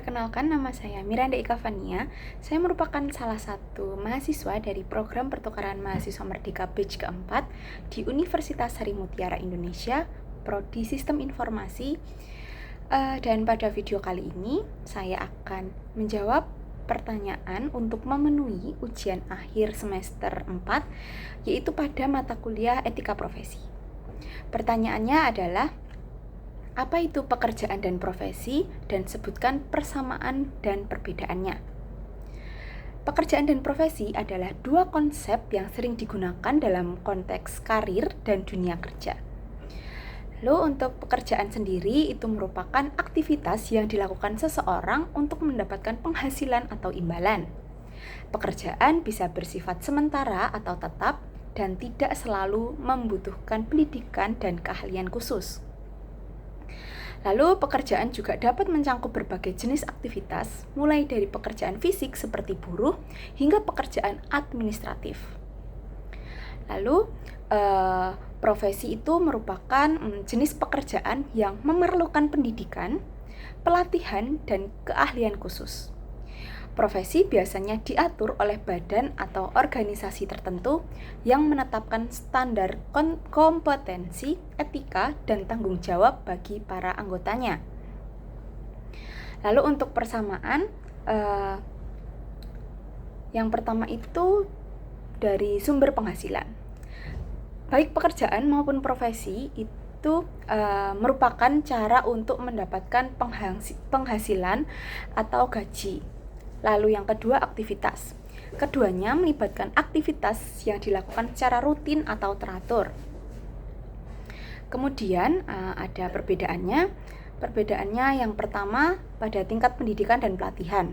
Perkenalkan, nama saya Miranda Ika Fania. Saya merupakan salah satu mahasiswa dari program pertukaran mahasiswa Merdeka batch keempat di Universitas Sari Mutiara Indonesia, Prodi Sistem Informasi. Dan pada video kali ini, saya akan menjawab pertanyaan untuk memenuhi ujian akhir semester 4, yaitu pada mata kuliah Etika Profesi. Pertanyaannya adalah, apa itu pekerjaan dan profesi, dan sebutkan persamaan dan perbedaannya. Pekerjaan dan profesi adalah dua konsep yang sering digunakan dalam konteks karir dan dunia kerja. Lalu untuk pekerjaan sendiri itu merupakan aktivitas yang dilakukan seseorang untuk mendapatkan penghasilan atau imbalan. Pekerjaan bisa bersifat sementara atau tetap dan tidak selalu membutuhkan pendidikan dan keahlian khusus. Lalu pekerjaan juga dapat mencangkup berbagai jenis aktivitas, mulai dari pekerjaan fisik seperti buruh hingga pekerjaan administratif. Lalu profesi itu merupakan jenis pekerjaan yang memerlukan pendidikan, pelatihan, dan keahlian khusus. Profesi biasanya diatur oleh badan atau organisasi tertentu yang menetapkan standar kompetensi, etika, dan tanggung jawab bagi para anggotanya. Lalu untuk persamaan, yang pertama itu dari sumber penghasilan. Baik pekerjaan maupun profesi itu merupakan cara untuk mendapatkan penghasilan atau gaji. Lalu yang kedua, aktivitas. Keduanya melibatkan aktivitas yang dilakukan secara rutin atau teratur. Kemudian ada perbedaannya. Perbedaannya yang pertama pada tingkat pendidikan dan pelatihan.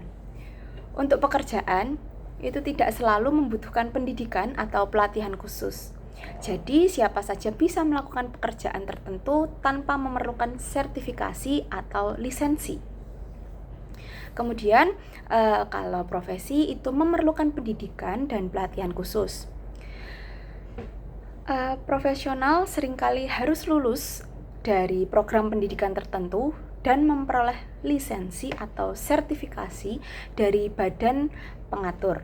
Untuk pekerjaan itu tidak selalu membutuhkan pendidikan atau pelatihan khusus. Jadi siapa saja bisa melakukan pekerjaan tertentu tanpa memerlukan sertifikasi atau lisensi. Kemudian kalau profesi itu memerlukan pendidikan dan pelatihan khusus. Profesional seringkali harus lulus dari program pendidikan tertentu dan memperoleh lisensi atau sertifikasi dari badan pengatur.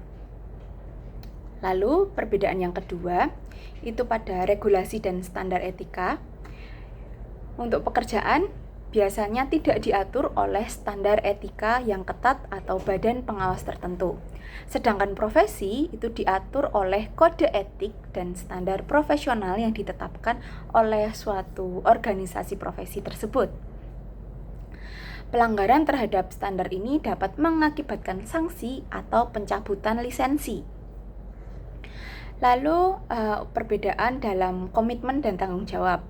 Lalu perbedaan yang kedua itu pada regulasi dan standar etika. Untuk pekerjaan biasanya tidak diatur oleh standar etika yang ketat atau badan pengawas tertentu. Sedangkan profesi itu diatur oleh kode etik dan standar profesional yang ditetapkan oleh suatu organisasi profesi tersebut. Pelanggaran terhadap standar ini dapat mengakibatkan sanksi atau pencabutan lisensi. Lalu perbedaan dalam komitmen dan tanggung jawab.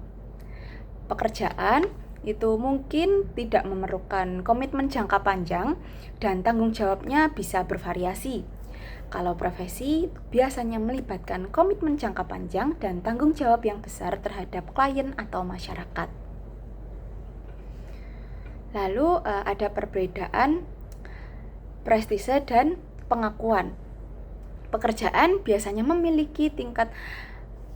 Pekerjaan itu mungkin tidak memerlukan komitmen jangka panjang dan tanggung jawabnya bisa bervariasi. Kalau profesi biasanya melibatkan komitmen jangka panjang dan tanggung jawab yang besar terhadap klien atau masyarakat. Lalu ada perbedaan prestise dan pengakuan. Pekerjaan biasanya memiliki tingkat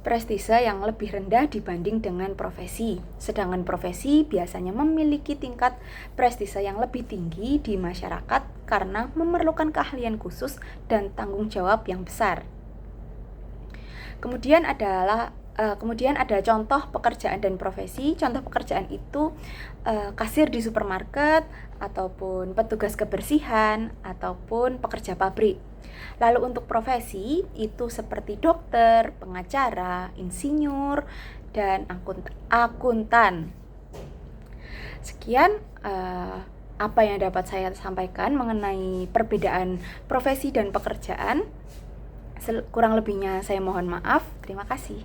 prestise yang lebih rendah dibanding dengan profesi. Sedangkan profesi biasanya memiliki tingkat prestise yang lebih tinggi di masyarakat karena memerlukan keahlian khusus dan tanggung jawab yang besar. Kemudian ada contoh pekerjaan dan profesi. Contoh pekerjaan itu kasir di supermarket, ataupun petugas kebersihan, ataupun pekerja pabrik. Lalu untuk profesi itu seperti dokter, pengacara, insinyur, dan akuntan. Sekian apa yang dapat saya sampaikan mengenai perbedaan profesi dan pekerjaan. Kurang lebihnya saya mohon maaf. Terima kasih.